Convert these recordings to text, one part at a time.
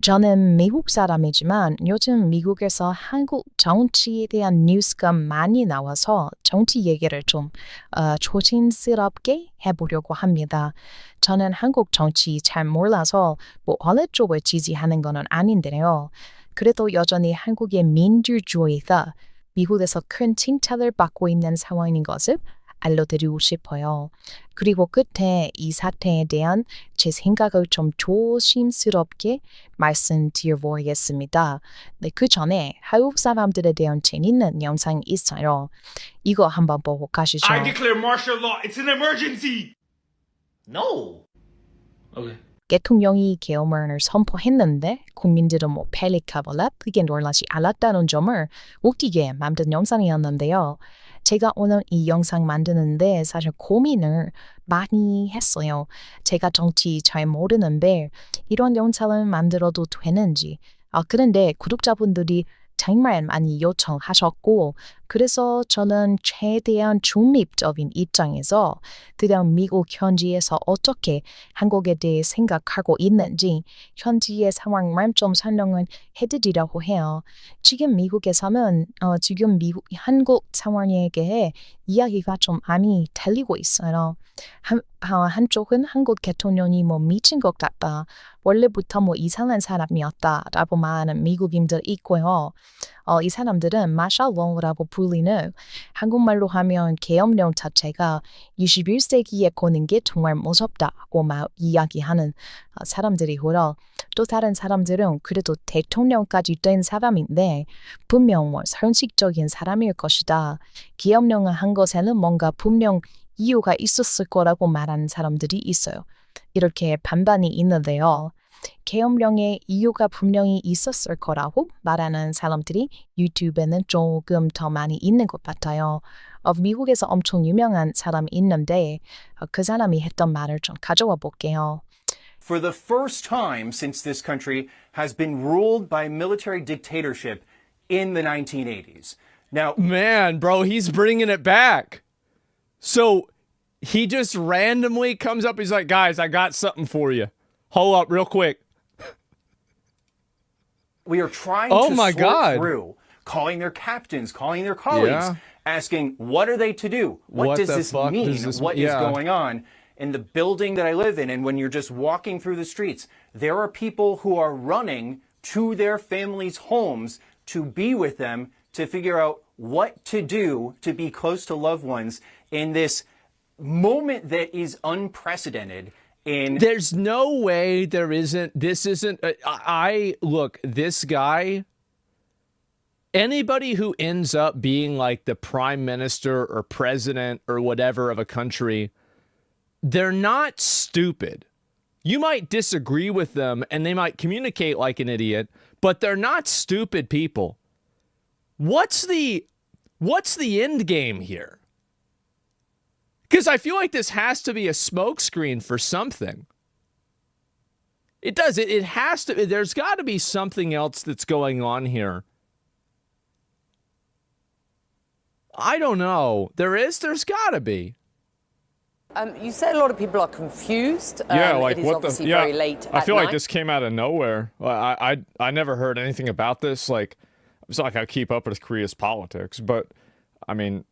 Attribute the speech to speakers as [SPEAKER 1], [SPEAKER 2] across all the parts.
[SPEAKER 1] 저는 미국 사람이지만 요즘 미국에서 한국 정치에 대한 뉴스가 많이 나와서 정치 얘기를 좀 조심스럽게 해보려고 합니다. 저는 한국 정치 잘 몰라서 뭐 어느 쪽을 지지하는 건 아닌데요. 그래도 여전히 한국의 민주주의가 미국에서 큰 칭찬을 받고 있는 상황인 것을 알려드리고 싶어요. 그리고 끝에 이 사태에 대한 제 생각을 좀 조심스럽게 말씀드려보겠습니다. 네, 그 전에 한국 사람들에 대한 재밌는 영상이 있어요. 이거 한번 보고 가시죠.
[SPEAKER 2] I declare martial law. It's an emergency.
[SPEAKER 3] No. Okay.
[SPEAKER 1] 대통령이 계엄을 선포했는데 국민들은 뭐 펠리카볼라 그게 놀라지 않았다는 점을 웃기게 만든 영상이었는데요. 제가 오늘 이 영상 만드는데 사실 고민을 많이 했어요. 제가 정치 잘 모르는데 이런 영상을 만들어도 되는지. 그런데 구독자분들이 정말 많이 요청하셨고 그래서 저는 최대한 중립적인 입장에서 그냥 미국 현지에서 어떻게 한국에 대해 생각하고 있는지 현지의 상황만 좀 설명을 해드리려고 해요. 지금 미국에서는 지금 한국 상황에 대해 이야기가 좀 많이 달리고 있어요. 한쪽은 한국 대통령이 뭐 미친 것 같다. 원래부터 뭐 이상한 사람이었다라고 말하는 미국인들 있고요. 이 사람들은 마샬롱이라고 불리는 한국말로 하면 계엄령 자체가 21세기에 거는 게 정말 무섭다고 막 이야기하는 사람들이고요. 또 다른 사람들은 그래도 대통령까지 된 사람인데 분명 뭐 상식적인 사람일 것이다. 계엄령을 한 것에는 뭔가 분명 이유가 있었을 거라고 말하는 사람들이 있어요. 이렇게 반반이 있는데요. 계엄령에 이유가 분명히 있었을 거라고 말하는 사람들이 유튜브에는 조금 더 많이 있는 것 같아요. 미국에서 엄청 유명한 사람이 있는데 그 사람이 했던 말을 좀 가져와 볼게요.
[SPEAKER 4] For the first time since this country has been ruled by military dictatorship in the 1980s. Now,
[SPEAKER 5] man, bro, he's bringing it back. So he just randomly comes up. He's like, guys, I got something for you. Hold up real quick.
[SPEAKER 4] we are trying to sort
[SPEAKER 5] God.
[SPEAKER 4] through, calling their captains, calling their colleagues, asking, what are they to do? What does this mean? What is going on? In the building that I live in, and when you're just walking through the streets, there are people who are running to their families' homes to be with them, to figure out what to do to be close to loved ones in this moment that is unprecedented.
[SPEAKER 5] There's no way there isn't. This isn't. Look, this guy, anybody who ends up being like the prime minister or president or whatever of a country, they're not stupid. You might disagree with them and they might communicate like an idiot, but they're not stupid people. What's the end game here? Because I feel like this has to be a smokescreen for something. It does. It has to. There's got to be something else that's going on here. I don't know. There's got to be.
[SPEAKER 6] You said a lot of people are confused.
[SPEAKER 5] Yeah, like
[SPEAKER 6] it is
[SPEAKER 5] what
[SPEAKER 6] obviously
[SPEAKER 5] the? Yeah,
[SPEAKER 6] very late
[SPEAKER 5] I
[SPEAKER 6] at
[SPEAKER 5] feel
[SPEAKER 6] night.
[SPEAKER 5] like this came out of nowhere. I never heard anything about this. Like, it's not like I keep up with Korea's politics, but I mean,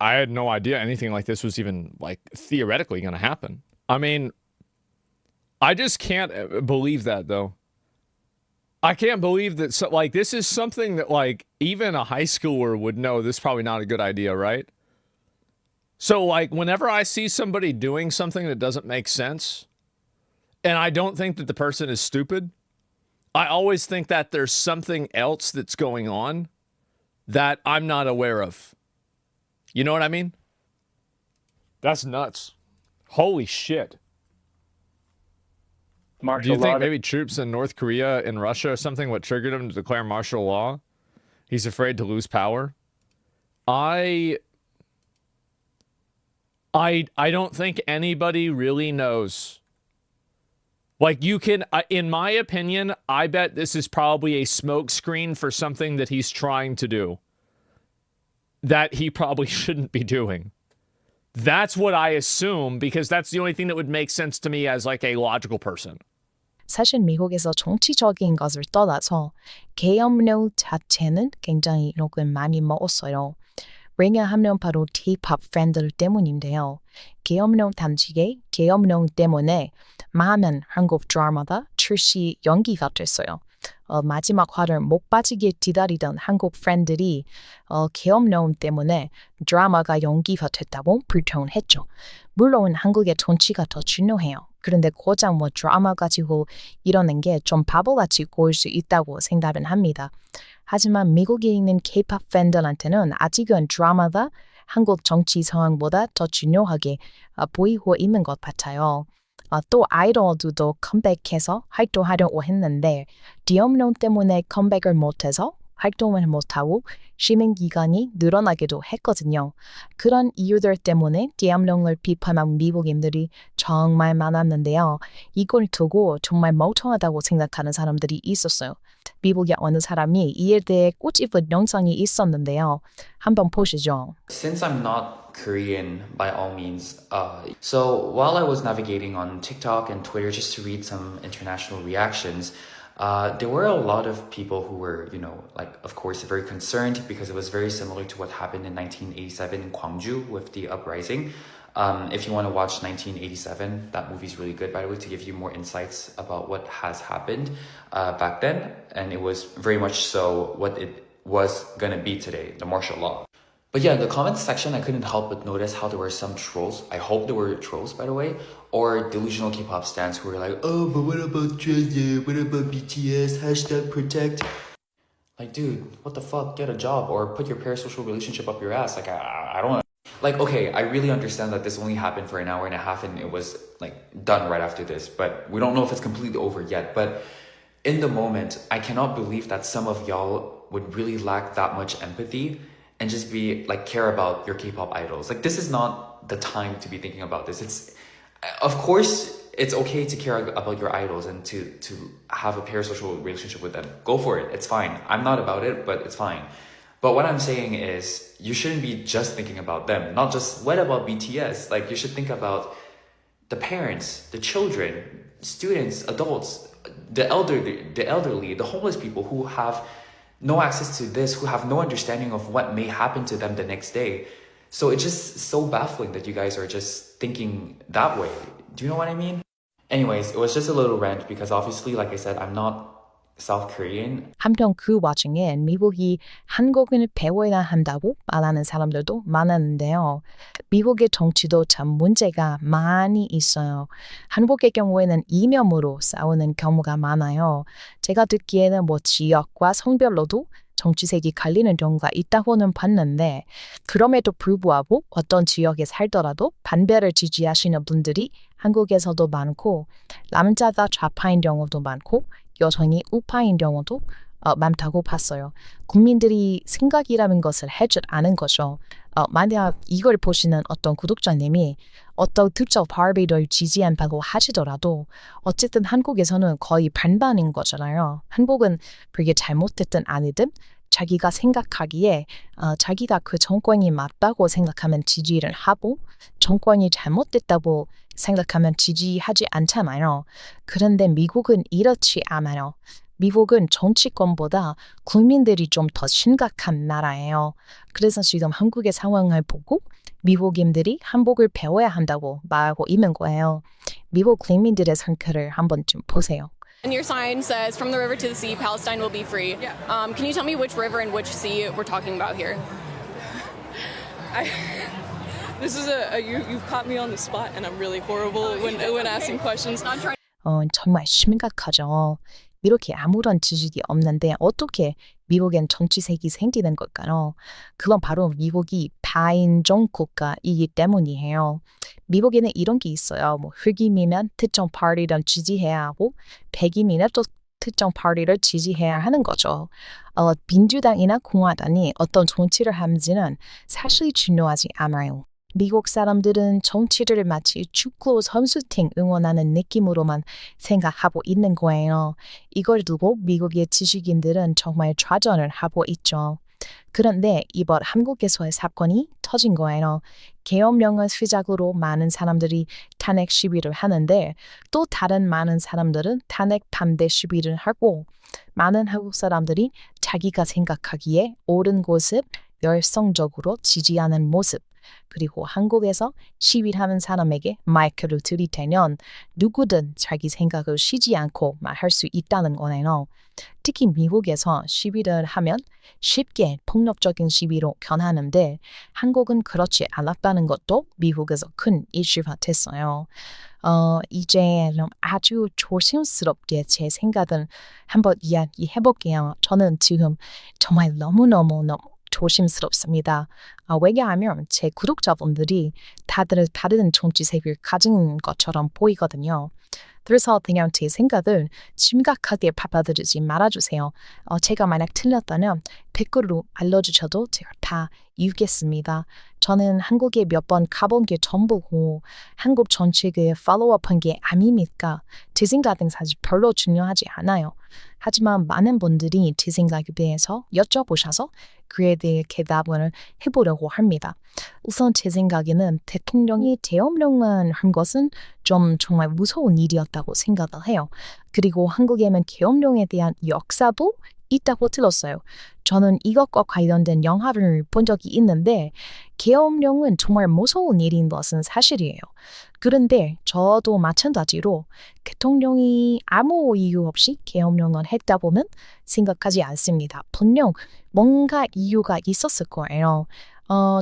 [SPEAKER 5] I had no idea anything like this was even like theoretically going to happen. I mean, I just can't believe that though. I can't believe that. Like, this is something that like even a high schooler would know. This is probably not a good idea, right? So, like, whenever I see somebody doing something that doesn't make sense, and I don't think that the person is stupid, I always think that there's something else that's going on that I'm not aware of. You know what I mean? That's nuts. Holy shit. Do you think maybe troops in North Korea and Russia or something what triggered him to declare martial law? He's afraid to lose power? I don't think anybody really knows. Like, you can, in my opinion, I bet this is probably a smokescreen for something that he's trying to do that he probably shouldn't be doing. That's what I assume, because that's the only thing that would make sense to me as like a logical person.
[SPEAKER 1] 사실 미국에서 정치적인 것을 떠나서 계엄령 자체는 굉장히 욕을 많이 먹었어요. 왜냐하면 바로 K-pop 팬들 때문인데요. 계엄령 당시에 계엄령 때문에 많은 한국 드라마가 출시 연기가 됐어요. 마지막 화를 못 빠지게 기다리던 한국 팬들이 계엄령 때문에 드라마가 연기가 됐다고 불평했죠. 물론 한국의 정치가 더 중요해요. 그런데 고작 드라마 가지고 이러는 게 좀 바보같이 보일 수 있다고 생각은 합니다. 하지만 미국에 있는 K-pop 팬들한테는 아직은 드라마가 한국 정치 상황보다 더 중요하게 보이고 있는 것 같아요. 또 아이돌들도 컴백해서 활동하려고 했는데 계엄령 때문에 컴백을 못해서 활동을 못하고 쉬는 기간이 늘어나기도 했거든요. 그런 이유들 때문에 계엄령을 비판한 미국인들이 정말 많았는데요. 이걸 두고 정말 멍청하다고 생각하는 사람들이 있었어요. 미국의 어느 사람이 이에 대해 꼬집은 영상이 있었는데요. 한번 보시죠.
[SPEAKER 7] Since I'm not Korean by all means, so while I was navigating on TikTok and Twitter just to read some international reactions, there were a lot of people who were, of course, very concerned because it was very similar to what happened in 1987 in Gwangju with the uprising. If you want to watch 1987, that movie's really good, by the way, to give you more insights about what has happened back then. And it was very much so what it was going to be today, the martial law. But yeah, in the comments section, I couldn't help but notice how there were some trolls. I hope there were trolls, by the way, or delusional K-pop stans who were like, oh, but what about Jay? What about BTS? Hashtag protect. Like, dude, what the fuck? Get a job or put your parasocial relationship up your ass. Like, I don't. Like, okay, I really understand that this only happened for an hour and a half and it was like done right after this, but we don't know if it's completely over yet. But in the moment, I cannot believe that some of y'all would really lack that much empathy and just be like, care about your K-pop idols. Like, this is not the time to be thinking about this. Of course, it's okay to care about your idols and to have a parasocial relationship with them. Go for it. It's fine. I'm not about it, but it's fine. But what I'm saying is you shouldn't be just thinking about them, not just what about BTS? Like, you should think about the parents, the children, students, adults, the elderly, the homeless people who have no access to this, who have no understanding of what may happen to them the next day. So it's just so baffling that you guys are just thinking that way. Do you know what I mean? Anyways, it was just a little rant because obviously, like I said, I'm not South Korean.
[SPEAKER 1] 한편 그 와중에 미국이 한국을 배워야 한다고 말하는 사람들도 많았는데요. 미국의 정치도 참 문제가 많이 있어요. 한국의 경우에는 이념으로 싸우는 경우가 많아요. 제가 듣기에는 지역과 성별로도 정치색이 갈리는 경우가 있다고는 봤는데 그럼에도 불구하고 어떤 지역에 살더라도 반대를 지지하시는 분들이 한국에서도 많고 남자가 좌파인 경우도 많고 여성이 우파인 경우도 많다고 봤어요. 국민들이 생각이라는 것을 할 줄 아는 거죠. 만약 이걸 보시는 어떤 구독자님이 어떤 특정 파비를 지지한다고 하시더라도 어쨌든 한국에서는 거의 반반인 거잖아요. 한국은 그게 잘못됐든 아니든 자기가 생각하기에 자기가 그 정권이 맞다고 생각하면 지지를 하고 정권이 잘못됐다고 생각하면 지지하지 않잖아요. 그런데 미국은 이렇지 않아요. 미국은 정치권보다 국민들이 좀 더 심각한 나라예요. 그래서 지금 한국의 상황을 보고 미국인들이 한국을 배워야 한다고 말하고 있는 거예요. 미국 국민들의 성격을 한번 좀 보세요.
[SPEAKER 8] And your sign says, from the river to the sea, Palestine will be free.
[SPEAKER 9] Yeah.
[SPEAKER 8] Can you tell me which river and which sea we're talking about here?
[SPEAKER 9] This is you've caught me on the spot, and I'm really horrible when asking questions.
[SPEAKER 1] 정말 심각하죠. 이렇게 아무런 지식이 없는데 어떻게 미국엔 정치색이 생기는 걸까요? 그건 바로 미국이 다인종 국가이기 때문이에요. 미국에는 이런 게 있어요. 흑인이면 특정 파티를 지지해야 하고 백인이면 또 특정 파티를 지지해야 하는 거죠. 민주당이나 공화당이 어떤 정치를 하는지는 사실 중요하지 않아요. 미국 사람들은 정치를 마치 축구 선수팀 응원하는 느낌으로만 생각하고 있는 거예요. 이걸 두고 미국의 지식인들은 정말 좌절을 하고 있죠. 그런데 이번 한국에서의 사건이 터진 거예요. 계엄령을 시작으로 많은 사람들이 탄핵 시위를 하는데 또 다른 많은 사람들은 탄핵 반대 시위를 하고 많은 한국 사람들이 자기가 생각하기에 옳은 것을 열성적으로 지지하는 모습 그리고 한국에서 시위하는 사람에게 마이크를 들이대면 누구든 자기 생각을 쉬지 않고 말할 수 있다는 거네요. 특히 미국에서 시위를 하면 쉽게 폭력적인 시위로 변하는데 한국은 그렇지 않았다는 것도 미국에서 큰 이슈가 됐어요. 이제 아주 조심스럽게 제 생각을 한번 이야기해 볼게요. 저는 지금 정말 너무너무 조심스럽습니다. 왜냐하면 제 구독자분들이 다들 다른 정치색을 가진 것처럼 보이거든요. 그래서 그냥 제 생각을 심각하게 받아들이지 말아주세요. 제가 만약 틀렸다면 댓글로 알려주셔도 제가 다 읽겠습니다. 저는 한국에 몇 번 가본 게 전부고 한국 정치를 팔로우업한 게 아니니까 제 생각은 사실 별로 중요하지 않아요. 하지만 많은 분들이 제 생각에 대해서 여쭤보셔서 그에 대해 대답을 해보려고 합니다. 우선 제 생각에는 대통령이 계엄령을 한 것은 좀 정말 무서운 일이었다고 생각을 해요. 그리고 한국에는 계엄령에 대한 역사도 있다고 들었어요. 저는 이것과 관련된 영화를 본 적이 있는데 계엄령은 정말 무서운 일인 것은 사실이에요. 그런데 저도 마찬가지로 대통령이 아무 이유 없이 계엄령을 했다고는 생각하지 않습니다. 분명 뭔가 이유가 있었을 거예요.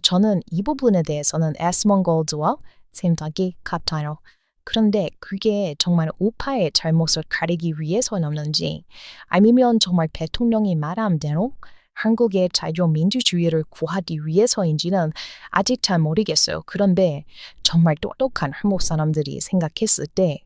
[SPEAKER 1] 저는 이 부분에 대해서는 에스먼골드와 생각이 같아요. 그런데 그게 정말 우파의 잘못을 가리기 위해서였는지 아니면 정말 대통령이 말한 대로 한국의 자유민주주의를 구하기 위해서인지는 아직 잘 모르겠어요. 그런데 정말 똑똑한 한국 사람들이 생각했을 때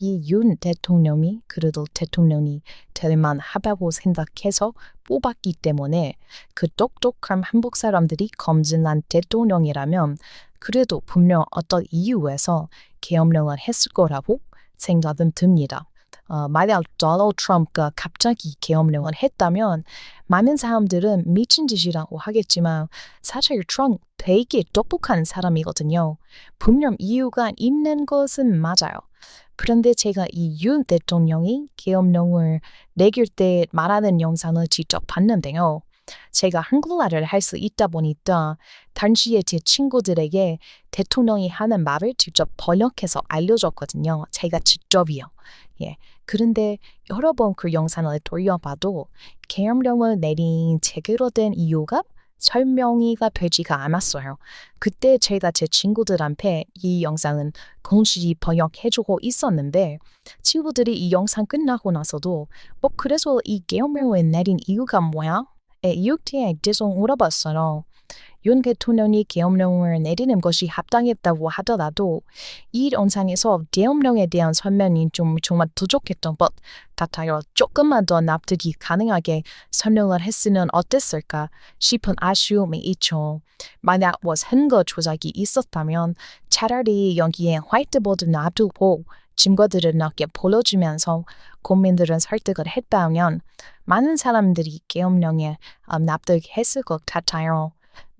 [SPEAKER 1] 이 윤 대통령이 그래도 대통령이 될 만하다고 생각해서 뽑았기 때문에 그 똑똑한 한국 사람들이 검증한 대통령이라면 그래도 분명 어떤 이유에서 계엄령을 했을 거라고 생각은 듭니다. 만약 도널드 트럼프가 갑자기 계엄령을 했다면 많은 사람들은 미친 짓이라고 하겠지만 사실 트럼프 되게 똑똑한 사람이거든요. 분명 이유가 있는 것은 맞아요. 그런데 제가 이 윤 대통령이 계엄령을 내길 때 말하는 영상을 직접 봤는데요. 제가 한국말을 할 수 있다 보니까 당시에 제 친구들에게 대통령이 하는 말을 직접 번역해서 알려줬거든요. 제가 직접이요. 예. 그런데 여러 번 그 영상을 돌려봐도 계엄령을 내린 제대로 된 이유가 설명이가 되지가 않았어요. 그때 제가 제 친구들한테 이 영상은 공식이 번역해주고 있었는데 친구들이 이 영상 끝나고 나서도 그래서 이 계엄령을 내린 이유가 뭐야? 이렇게 계속 물어봤어요. 윤 대통령이 계엄령을 내리는 것이 합당했다고 하더라도 이 영상에서 계엄령에 대한 설명이 좀 정말 부족했던 것 같아요. 조금만 더 납득이 가능하게 설명을 했으면 어땠을까 싶은 아쉬움이 있죠. 만약 선거 조작이 있었다면 차라리 여기에 화이트보드 놔두고 증거들을 몇 개 보여주면서 국민들은 설득을 했다면 많은 사람들이 계엄령에 납득했을 것 같아요.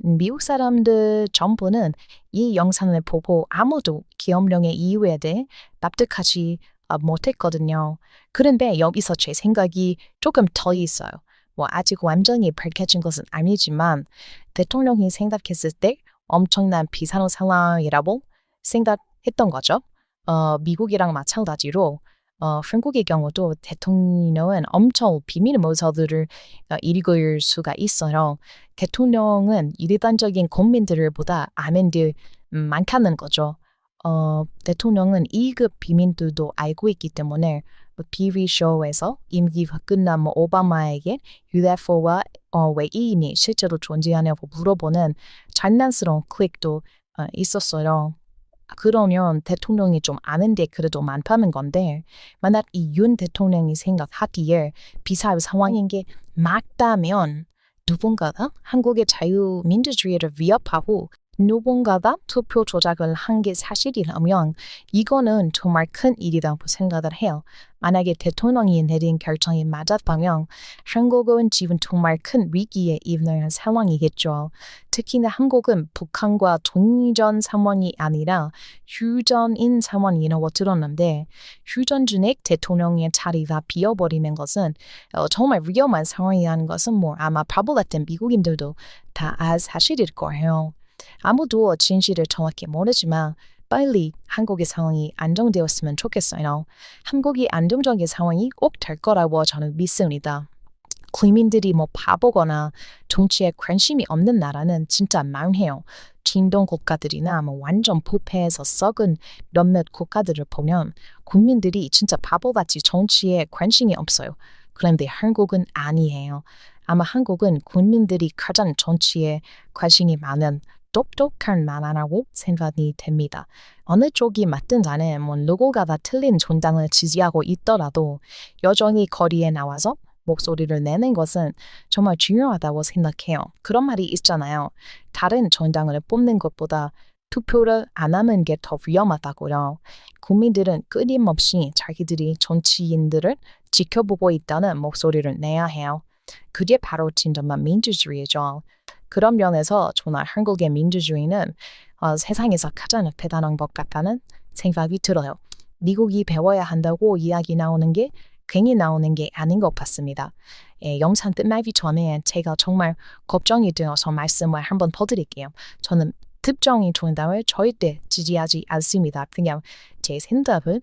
[SPEAKER 1] 미국 사람들 전부는 이 영상을 보고 아무도 계엄령의 이유에 대해 납득하지 못했거든요. 그런데 여기서 제 생각이 조금 더 있어요. 아직 완전히 밝혀진 것은 아니지만 대통령이 생각했을 때 엄청난 비상한 상황이라고 생각했던 거죠. 미국이랑 마찬가지로 한국의 경우도 대통령은 엄청 비밀 문서들을 읽을 수가 있어요. 대통령은 일반적인 국민들보다 아는 게 많다는 거죠. 대통령은 2급 비밀들도 알고 있기 때문에 TV 쇼에서 임기가 끝난 오바마에게 UFO와 외계인이 실제로 존재하냐고 물어보는 장난스러운 클릭도 있었어요. 그러면 대통령이 좀 아는데 그래도 많다는 건데 만약 이 윤 대통령이 생각하기에 비상 상황인 게 맞다면 누군가가 한국의 자유민주주의를 위협하고 누군가가 투표 조작을 한 게 사실이라면 이거는 정말 큰 일이라고 생각을 해요. 만약에 대통령이 내린 결정이 맞았다면 한국은 지금 정말 큰 위기에 있는 상황이겠죠. 특히나 한국은 북한과 동전 상황이 아니라 휴전인 상황이라고 들었는데 휴전 중에 대통령의 자리가 비어버리는 것은 정말 위험한 상황이라는 것은 뭐 아마 바보 같은 미국인들도 다 알 사실일 거예요. 아무도 진실을 정확히 모르지만 빨리 한국의 상황이 안정되었으면 좋겠어요. 한국이 안정적인 상황이 꼭 될 거라고 저는 믿습니다. 국민들이 뭐 바보거나 정치에 관심이 없는 나라는 진짜 망해요. 진동 국가들이나 뭐 완전 부패해서 썩은 몇몇 국가들을 보면 국민들이 진짜 바보같이 정치에 관심이 없어요. 그런데 한국은 아니에요. 아마 한국은 국민들이 가장 정치에 관심이 많은 똑똑한 나라라고 생각이 됩니다. 어느 쪽이 맞든 간에 뭐 누구가 다 틀린 정당을 지지하고 있더라도 여전히 거리에 나와서 목소리를 내는 것은 정말 중요하다고 생각해요. 그런 말이 있잖아요. 다른 정당을 뽑는 것보다 투표를 안 하는 게 더 위험하다고요. 국민들은 끊임없이 자기들이 정치인들을 지켜보고 있다는 목소리를 내야 해요. 그게 바로 진정한 민주주의죠. 그런 면에서 정말 한국의 민주주의는 세상에서 가장 대단한 것 같다는 생각이 들어요. 미국이 배워야 한다고 이야기 나오는 게 괜히 나오는 게 아닌 것 같습니다. 영상 끝나기 전에 제가 정말 걱정이 되어서 말씀을 한번 더 드릴게요. 저는 특정인 정당을 절대 지지하지 않습니다. 그냥 제 생각은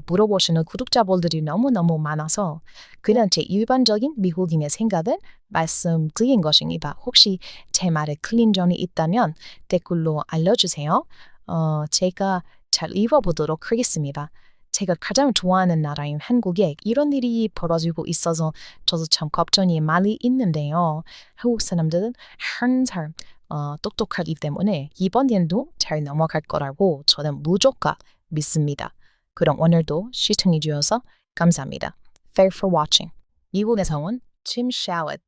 [SPEAKER 1] 물어보시는 구독자분들이 너무너무 많아서 그냥 제 일반적인 미국인의 생각을 말씀드린 것입니다. 혹시 제 말에 틀린 점이 있다면 댓글로 알려주세요. 제가 잘 읽어보도록 하겠습니다. 제가 가장 좋아하는 나라인 한국에 이런 일이 벌어지고 있어서 저도 참 걱정이 많이 있는데요. 한국 사람들은 항상 똑똑하기 때문에 이번 일도 잘 넘어갈 거라고 저는 무조건 믿습니다. 그럼 오늘도 시청해 주셔서 감사합니다. Thanks for watching. 미국에서 온 Jim Shallot